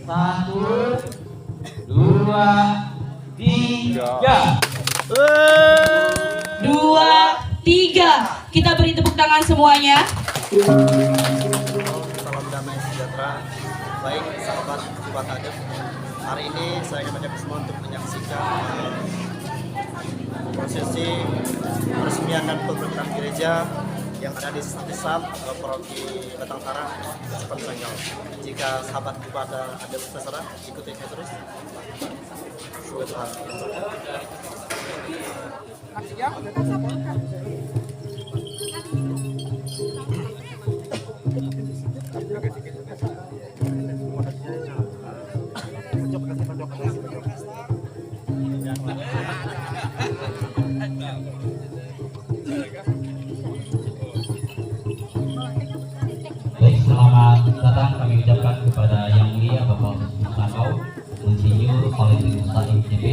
Satu, dua, tiga. Dua, tiga. Kita beri tepuk tangan semuanya. Salam damai sejahtera. Baik sahabat Jumat Adem, hari ini saya akan mengajak semua untuk menyaksikan prosesi peresmian dan pembentukan gereja yang ada di Satisam, Paroki Batang Tara, Sepensanggau. Jika sahabat Jumat Adem terserah, ikuti saya terus. Tuhan. Baik, selamat datang kami ucapkan kepada Yang Mulia Bapak Sangkau, Insinyur Khalid Mustaim JP,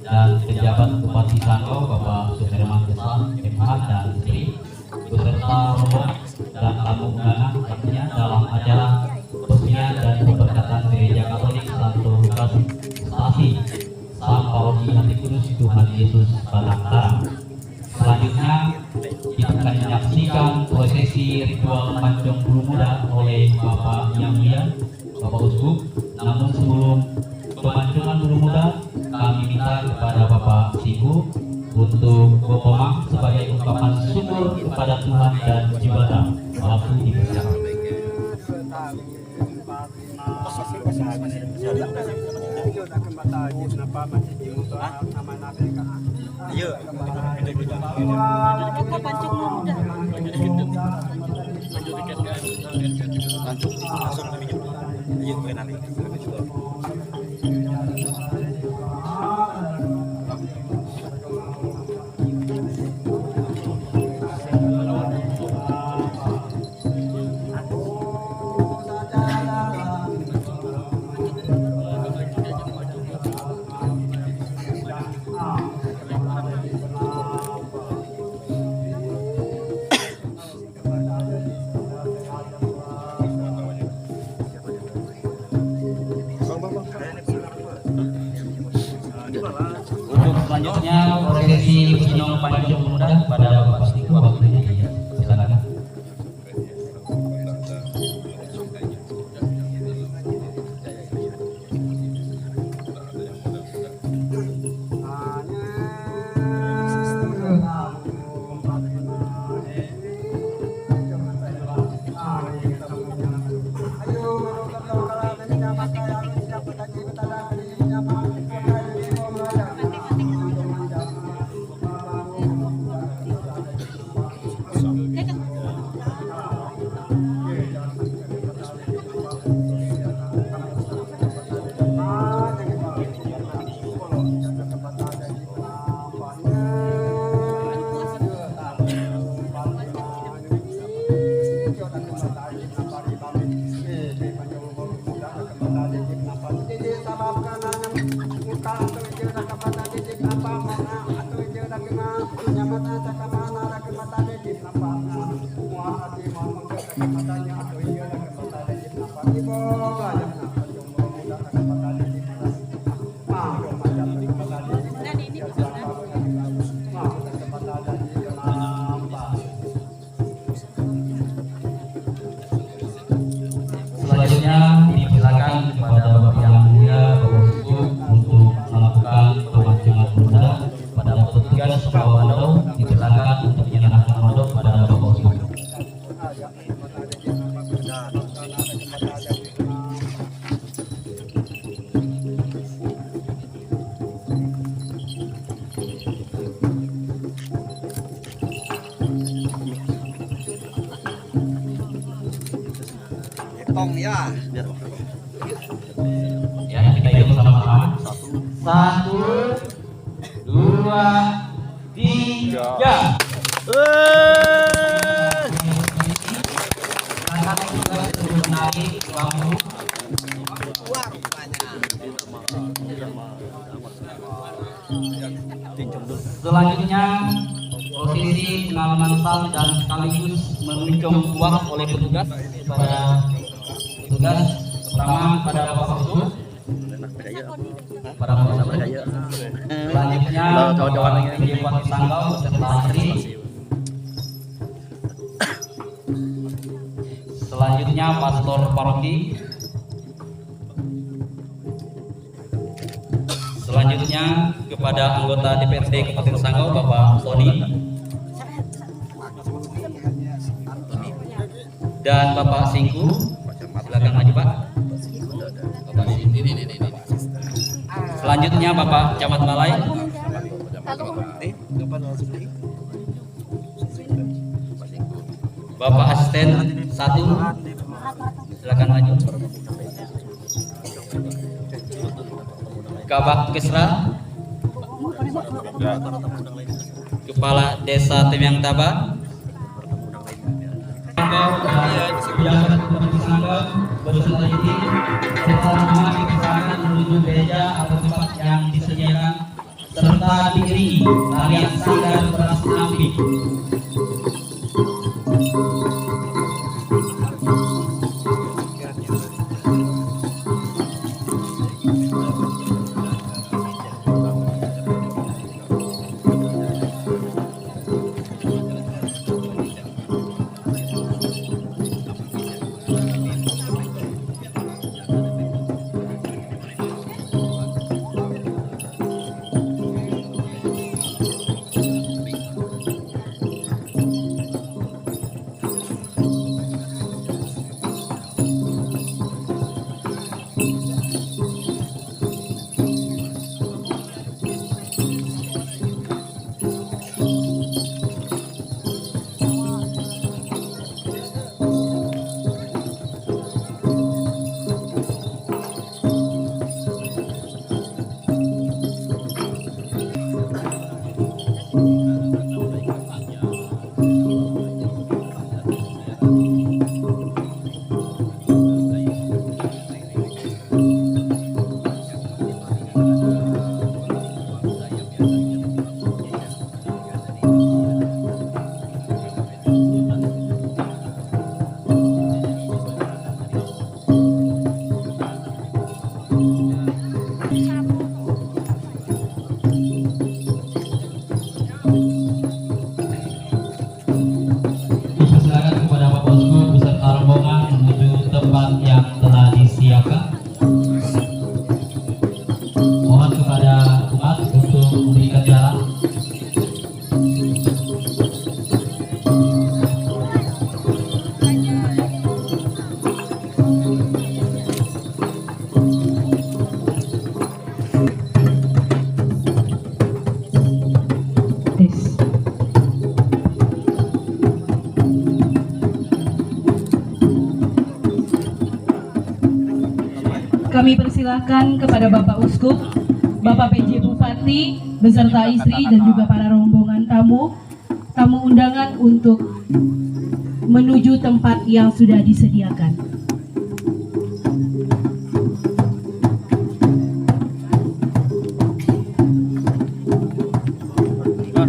dan pejabat Bupati Sangkau Bapak Suherman Desa MH dan istri, beserta rombongan dan tamu undangan tentunya dalam acara peresmian dan pemberkatan Gereja Katolik Santo Lukas Stasi Sam Paroki Hati Kudus Tuhan Yesus Batang Tara. Selanjutnya kita akan menyaksikan prosesi ritual pancong bulu muda oleh Bapak Yang Mulia Bapak Uskup. Namun sebelum pemancongan bulu muda, kami minta kepada Bapak Siku untuk berkomang sebagai ungkapan syukur kepada Tuhan dan ibadah. Waktu dipersilakan. Untuk selanjutnya prosesi penyong pancong muda pada Bapak Siku waktunya silakan. Selanjutnya dipersilakan kepada Bapak Yang Mulia Bapak Uskup untuk melakukan pemancingan muda pada petugas Bawa Mandau. Dipersilakan untuk menyerahkan mandau pada Bapak Uskup. Ya, Ya, kita hitung sama-sama. Satu, dua, tiga. Selanjutnya posisi pengalaman sal dan sekaligus menunjuk uang oleh petugas kepada petugas bersama pada Bapak Uskup. Pada Bapak Uskup. Selanjutnya Bapak PJ Bupati Sanggau beserta istri. Selanjutnya Pastor Paroki. Selanjutnya kepada anggota DPRD Kabupaten Sanggau Bapak Sony dan Bapak Singku. Silakan maju Pak. Bapak Singku. Selanjutnya Bapak Camat Balai. Bapak Asisten 1. Silakan maju. Kabak Kesra, Kepala Desa Temiang Taba, beserta ini serta nama dipersilakan menuju gereja atau tempat yang disediakan serta diiringi tarian sanggar beras nampi. Kami persilahkan kepada Bapak Uskup, Bapak PJ Bupati beserta istri dan juga para rombongan tamu undangan untuk menuju tempat yang sudah disediakan.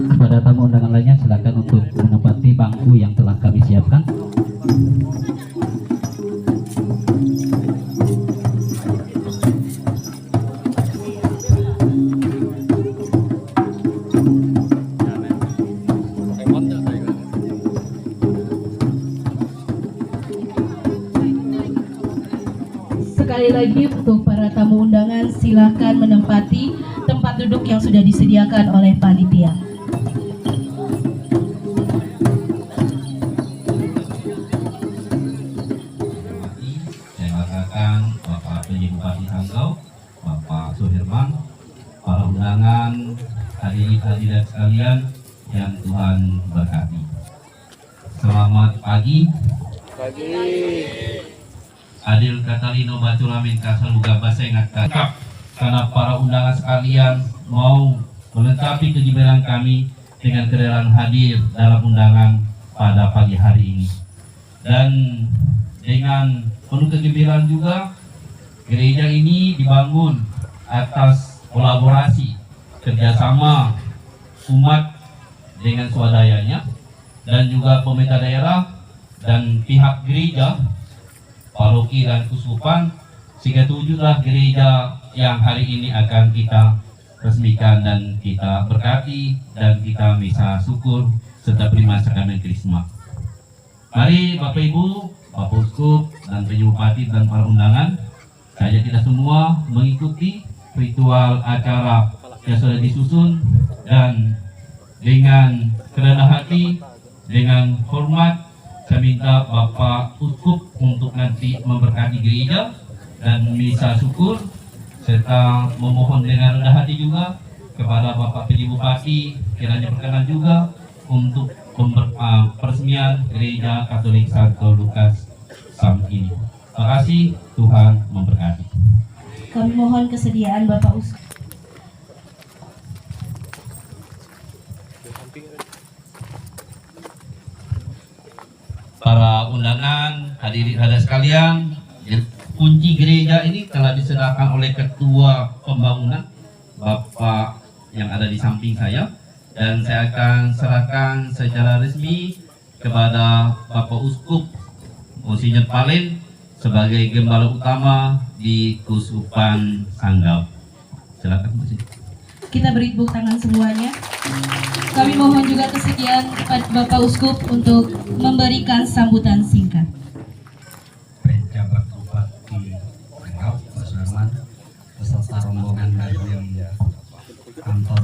Kepada tamu undangan lainnya silakan untuk menempati bangku yang telah kami siapkan. Sekali lagi untuk para tamu undangan silahkan menempati tempat duduk yang sudah disediakan oleh panitia. Saya katakan Bapak PJ Bupati Sanggau, Bapak Suherman, para undangan, hadirin sekalian yang Tuhan berkati. Selamat pagi. Adil Katalino Batulamin Kasaluga Basengat Kakap, karena para undangan sekalian mau melengkapi kegiatan kami dengan kerelaan hadir dalam undangan pada pagi hari ini. Dan dengan penuh kegembiraan juga, gereja ini dibangun atas kolaborasi kerjasama umat dengan swadayanya dan juga pemerintah daerah dan pihak gereja, paroki dan keuskupan sehingga terwujudlah gereja yang hari ini akan kita resmikan dan kita berkati dan kita misa syukur serta terima sakramen Krisma. Mari Bapak Ibu, Bapak Uskup dan PJ Bupati dan para undangan, saya ajak kita semua mengikuti ritual acara yang sudah disusun, dan dengan kerendahan hati, dengan hormat, saya minta Bapak Uskup untuk nanti memberkati gereja dan misa syukur, serta memohon dengan rendah hati juga kepada Bapak PJ Bupati kiranya berkenan juga untuk peresmian Gereja Katolik Santo Lukas Sam ini. Terima kasih, Tuhan memberkati. Kami mohon kesediaan Bapak Uskup. Para undangan, hadirin hadirat sekalian, kunci gereja ini telah diserahkan oleh Ketua Pembangunan, Bapak yang ada di samping saya, dan saya akan serahkan secara resmi kepada Bapak Uskup Monsinyur Palen sebagai gembala utama di Keuskupan Sanggau. Silakan, Monsinyur. Kita beri tepuk tangan semuanya. Kami mohon juga kesediaan kepada Bapak Uskup untuk memberikan sambutan singkat. Pejabat Bupati Sanggau, Pak Sudarman, beserta rombongan dari kantor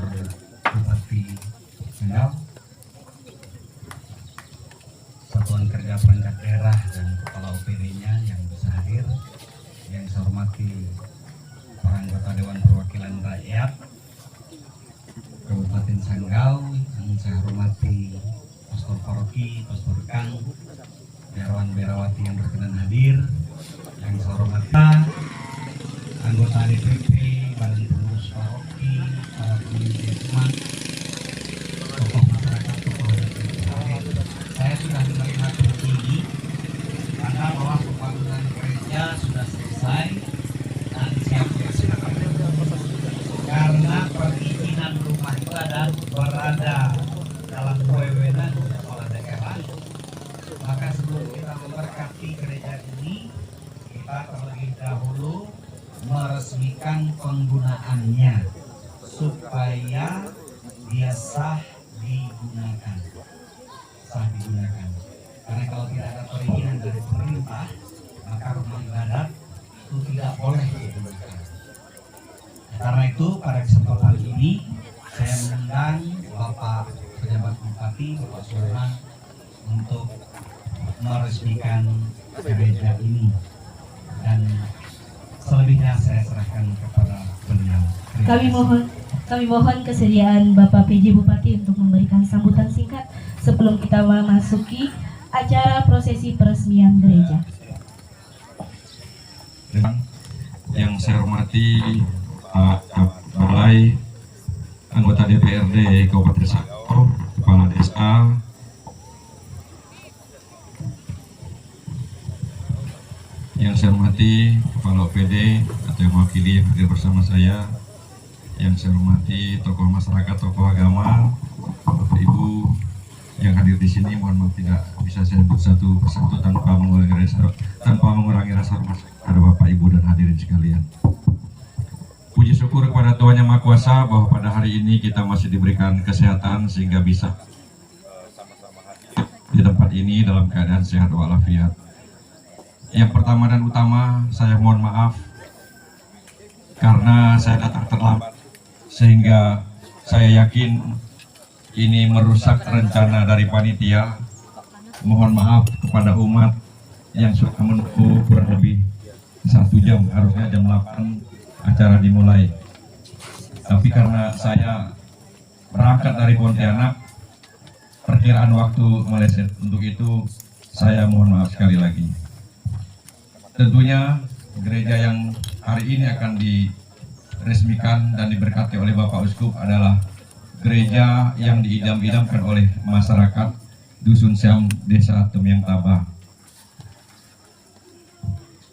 Bupati Sanggau, Satuan Kerja Perangkat Daerah dan Kepala OPD-nya yang bisa hadir, yang saya hormati para anggota Dewan Perwakilan Rakyat Kabupaten Sanggau, yang saya hormati Pastor Paroki, Pastor Kang, biarawan-biarawati yang berkenan hadir, yang saya hormati anggota DPP, Badan Pengurus Paroki, para pemimpin umat, tokoh masyarakat, tokoh adat. Saya sudah menerima tertinggi karena bahwa pembangunan gereja sudah selesai dan siap dilaksanakan. Karena perizinan rumah ibadah berada dalam wewenang kepala daerah, maka sebelum kita memberkati gereja ini, kita terlebih dahulu meresmikan penggunaannya supaya dia sah digunakan. Karena kalau tidak ada perizinan dari pemerintah, maka rumah ibadah itu tidak boleh digunakan. Karena itu pada kesempatan ini saya mengundang Bapak Pejabat Bupati, Bapak Sudarman, untuk meresmikan gereja ini, dan selebihnya saya serahkan kepada beliau. Kami mohon kesediaan Bapak PJ Bupati untuk memberikan sambutan singkat sebelum kita memasuki acara prosesi peresmian gereja. Yang saya hormati Pak Balai, anggota DPRD Kabupaten Sanggau, Kepala Desa, yang saya hormati Kepala OPD atau yang mewakili hadir bersama saya, yang saya hormati tokoh masyarakat, tokoh agama, Bapak Ibu yang hadir di sini, mohon maaf tidak bisa saya sebut satu persatu tanpa mengurangi rasa hormat kepada Bapak Ibu dan hadirin sekalian. Puji syukur kepada Tuhan Yang Maha Kuasa bahwa pada hari ini kita masih diberikan kesehatan sehingga bisa di tempat ini dalam keadaan sehat walafiat. Yang pertama dan utama, saya mohon maaf karena saya datang terlambat, sehingga saya yakin ini merusak rencana dari panitia. Mohon maaf kepada umat yang sudah menunggu kurang lebih 1 jam, harusnya jam 8 acara dimulai. Tapi karena saya berangkat dari Pontianak, perkiraan waktu meleset. Untuk itu saya mohon maaf sekali lagi. Tentunya gereja yang hari ini akan diresmikan dan diberkati oleh Bapak Uskup adalah gereja yang diidam-idamkan oleh masyarakat Dusun Siam, Desa Temyang Tabah.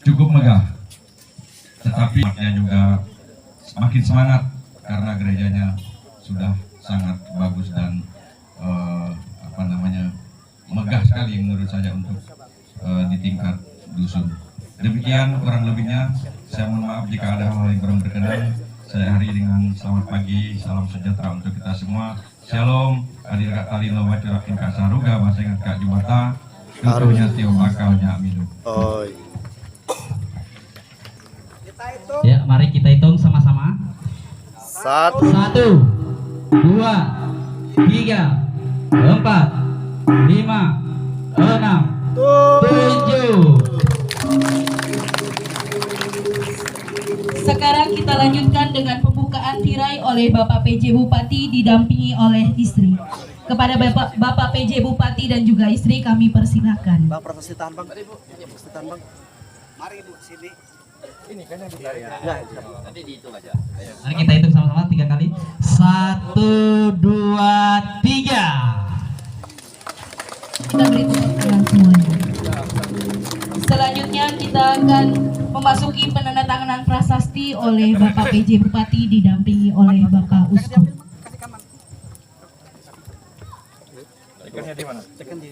Cukup megah, tetapi juga semakin semangat karena gerejanya sudah sangat bagus dan megah sekali menurut saya untuk di tingkat dusun. Demikian kurang lebihnya, saya mohon maaf jika ada hal yang kurang berkenan. Saya akhiri dengan selamat pagi, salam sejahtera untuk kita semua. Shalom, hadir kak Talino Wacurakin kak Saruga, masengat kak Jumata, tentunya tiup akalnya minum. Oi. Ya, mari kita hitung sama-sama. 1, 1, 2, 3, 4, 5, 6, 7. Sekarang kita lanjutkan dengan pembukaan tirai oleh Bapak PJ Bupati didampingi oleh istri. Kepada Bapak PJ Bupati dan juga istri kami persilakan. Bang, proses tahan bang. Proses tahan bang. Mari ibu sini. Ini kan yang nanti dihitung aja. Mari kita hitung sama-sama 3 kali. 1, 2, 3. Kita beri tepuk tangan semuanya. Selanjutnya kita akan memasuki penandatanganan prasasti oleh Bapak PJ Bupati didampingi oleh Bapak Uskup. Tekannya di mana? Tekan di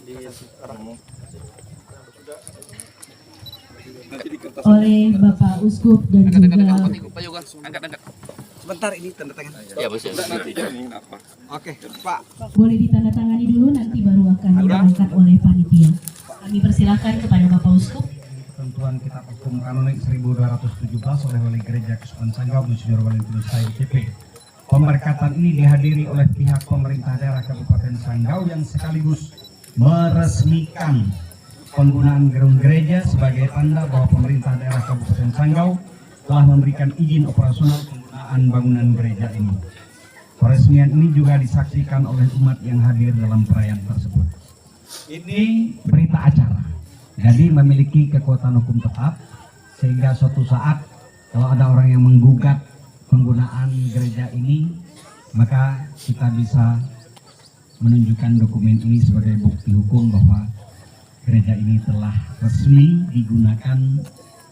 orangmu. Oleh Bapak Uskup dan juga Sebentar ini tanda tangan. Ya, bos. Nanti ini apa? Oke, Pak. boleh ditandatangani dulu, nanti baru akan diangkat oleh panitia. Kami persilahkan kepada Bapak Uskup. Ketentuan Kitab Hukum Kanonik 1217 oleh Wali Gereja Kesukupan Sanggau Monsinyur Valentinus IMCP. Pemberkatan ini dihadiri oleh pihak pemerintah daerah Kabupaten Sanggau yang sekaligus meresmikan penggunaan gedung gereja sebagai tanda bahwa pemerintah daerah Kabupaten Sanggau telah memberikan izin operasional penggunaan bangunan gereja ini. Peresmian ini juga disaksikan oleh umat yang hadir dalam perayaan tersebut. Ini berita acara, jadi memiliki kekuatan hukum tetap, sehingga suatu saat kalau ada orang yang menggugat penggunaan gereja ini, maka kita bisa menunjukkan dokumen ini sebagai bukti hukum bahwa gereja ini telah resmi digunakan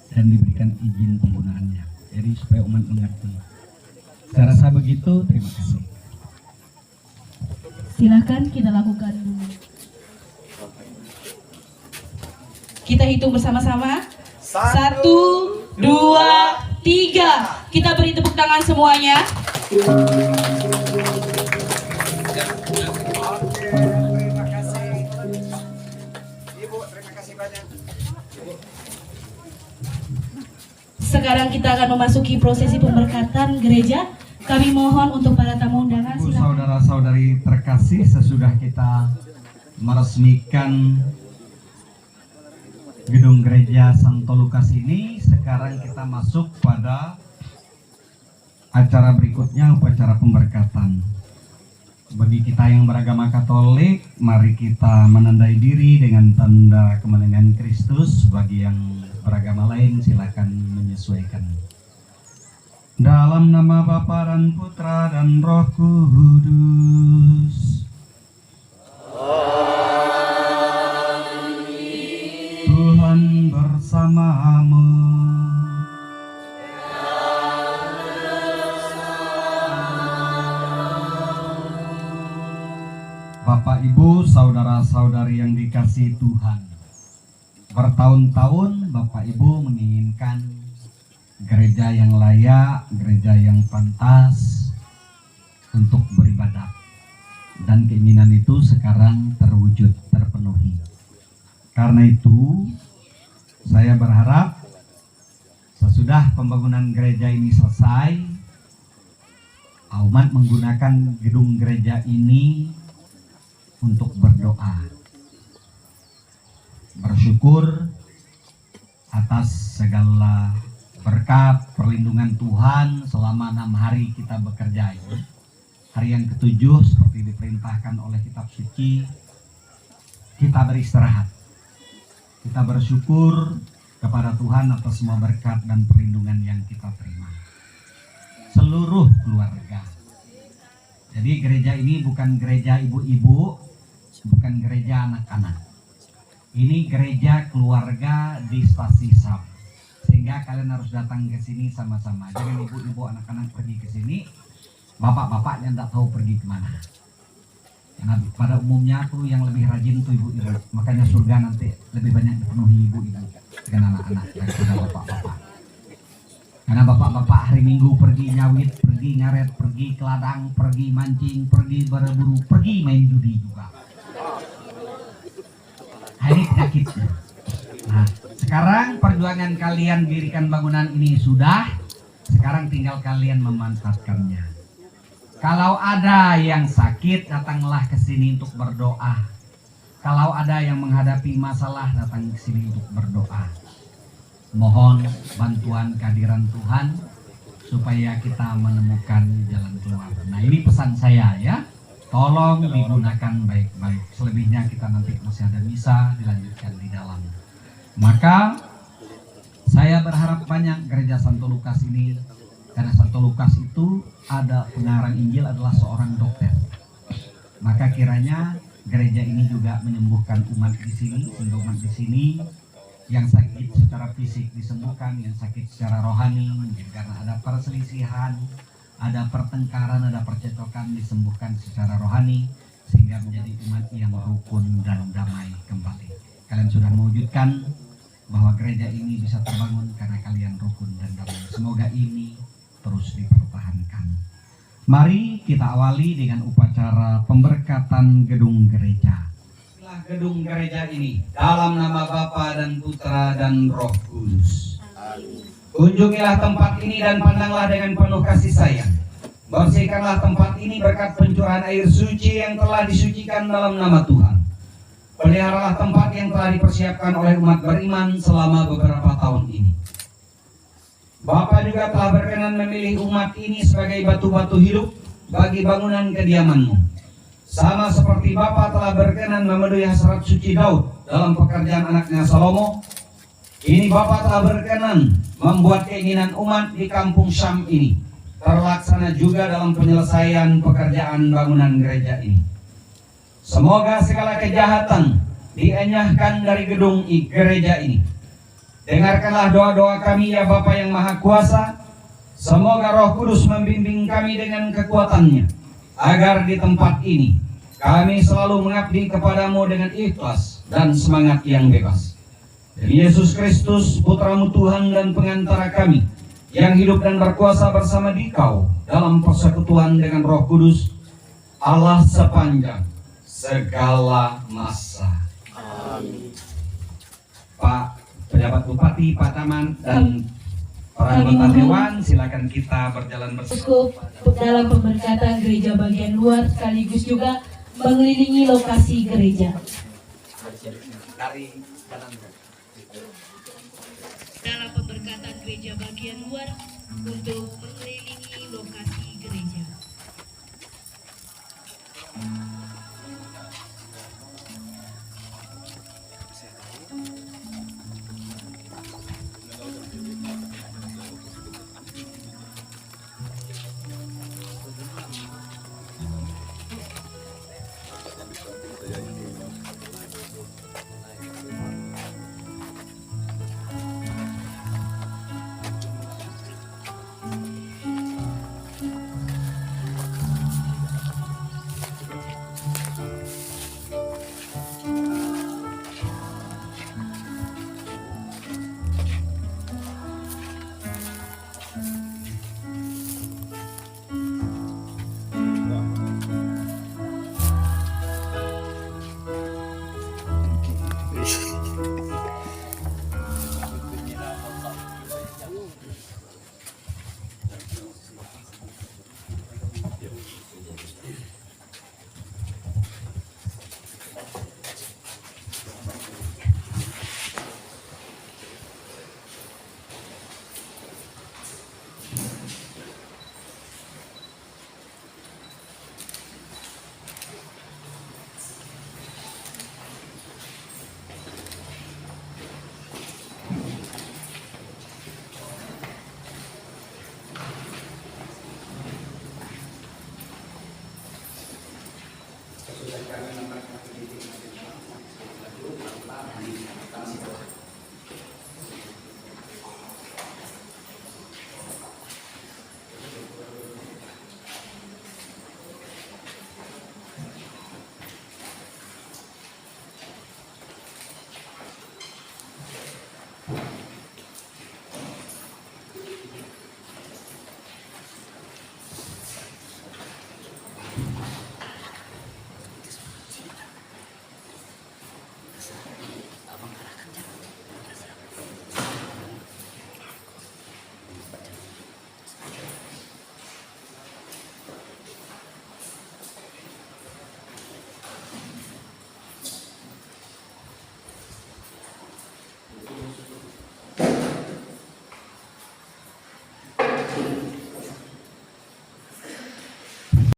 dan diberikan izin penggunaannya. Jadi supaya umat mengerti. Saya rasa begitu, terima kasih. Silakan kita lakukan dulu. Kita hitung bersama-sama. 1, 2, 3. Kita beri tepuk tangan semuanya. Terima kasih. Ibu, terima kasih banyak. Sekarang kita akan memasuki prosesi pemberkatan gereja. Kami mohon untuk para tamu undangan, Ibu, silakan. saudara-saudari terkasih, sesudah kita meresmikan gedung gereja Santo Lukas ini, sekarang kita masuk pada acara berikutnya, upacara pemberkatan. Bagi kita yang beragama Katolik, mari kita menandai diri dengan tanda kemenangan Kristus. Bagi yang beragama lain, silakan menyesuaikan. Dalam nama Bapa dan Putra dan Roh Kudus. Tuhan bersamamu. Bapak, Ibu, saudara-saudari yang dikasihi Tuhan, bertahun-tahun Bapak Ibu menginginkan gereja yang layak, gereja yang pantas untuk beribadah, dan keinginan itu sekarang terwujud, terpenuhi. Karena itu saya berharap sesudah pembangunan gereja ini selesai, umat menggunakan gedung gereja ini untuk berdoa, bersyukur atas segala berkat perlindungan Tuhan selama 6 hari kita bekerja ini. Hari yang ke-7 seperti diperintahkan oleh kitab suci, kita beristirahat. Kita bersyukur kepada Tuhan atas semua berkat dan perlindungan yang kita terima. Seluruh keluarga. Jadi gereja ini bukan gereja ibu-ibu, bukan gereja anak-anak. Ini gereja keluarga di Stasi SAP. Sehingga kalian harus datang ke sini sama-sama. Jangan ibu-ibu anak-anak pergi ke sini, bapak-bapaknya tidak tahu pergi kemana. Karena pada umumnya tuh yang lebih rajin tuh ibu-ibu. Makanya surga nanti lebih banyak dipenuhi ibu-ibu dengan anak-anak daripada bapak-bapak. Karena bapak-bapak hari Minggu pergi nyawit, pergi ngaret, pergi ke ladang, pergi mancing, pergi berburu, pergi main judi juga. Nah, ini penyakitnya. Nah, sekarang perjuangan kalian dirikan bangunan ini sudah, sekarang tinggal kalian memanfaatkannya. Kalau ada yang sakit, datanglah ke sini untuk berdoa. Kalau ada yang menghadapi masalah, datang ke sini untuk berdoa. Mohon bantuan kehadiran Tuhan supaya kita menemukan jalan keluar. Nah, ini pesan saya ya. Tolong digunakan baik-baik. Selebihnya kita nanti masih ada misa dilanjutkan di dalam. Maka saya berharap banyak gereja Santo Lukas ini, karena Santo Lukas itu ada pengarang Injil adalah seorang dokter. Maka kiranya gereja ini juga menyembuhkan umat di sini, sehingga umat di sini yang sakit secara fisik disembuhkan, yang sakit secara rohani, mungkin karena ada perselisihan, ada pertengkaran, ada percecokan, disembuhkan secara rohani, sehingga menjadi umat yang rukun dan damai kembali. Kalian sudah mewujudkan bahwa gereja ini bisa terbangun karena kalian rukun dan damai. Semoga ini terus dipertahankan. Mari kita awali dengan upacara pemberkatan gedung gereja. Gedung gereja ini dalam nama Bapa dan Putra dan Roh Kudus. Kunjungilah tempat ini dan pandanglah dengan penuh kasih sayang. Bersihkanlah tempat ini berkat pencurahan air suci yang telah disucikan dalam nama Tuhan. Peliharalah tempat yang telah dipersiapkan oleh umat beriman selama beberapa tahun ini. Bapa juga telah berkenan memilih umat ini sebagai batu-batu hidup bagi bangunan kediaman-Mu. Sama seperti Bapa telah berkenan memenuhi hasrat suci Daud dalam pekerjaan anaknya Salomo, ini Bapa telah berkenan membuat keinginan umat di kampung Syam ini terlaksana juga dalam penyelesaian pekerjaan bangunan gereja ini. Semoga segala kejahatan dienyahkan dari gedung gereja ini. Dengarkanlah doa-doa kami ya Bapa yang Maha Kuasa. Semoga Roh Kudus membimbing kami dengan kekuatannya, agar di tempat ini kami selalu mengabdi kepadamu dengan ikhlas dan semangat yang bebas. Demi Yesus Kristus, Putra-Mu Tuhan dan pengantara kami, yang hidup dan berkuasa bersama Dikau dalam persekutuan dengan Roh Kudus, Allah sepanjang segala masa. Amin. Pak Pejabat Bupati, Pak Taman, dan para anggota Dewan, silakan kita berjalan bersama. Uskup dalam pemberkatan gereja bagian luar sekaligus juga mengelilingi lokasi gereja. Dalam pemberkatan gereja bagian luar untuk mengelilingi lokasi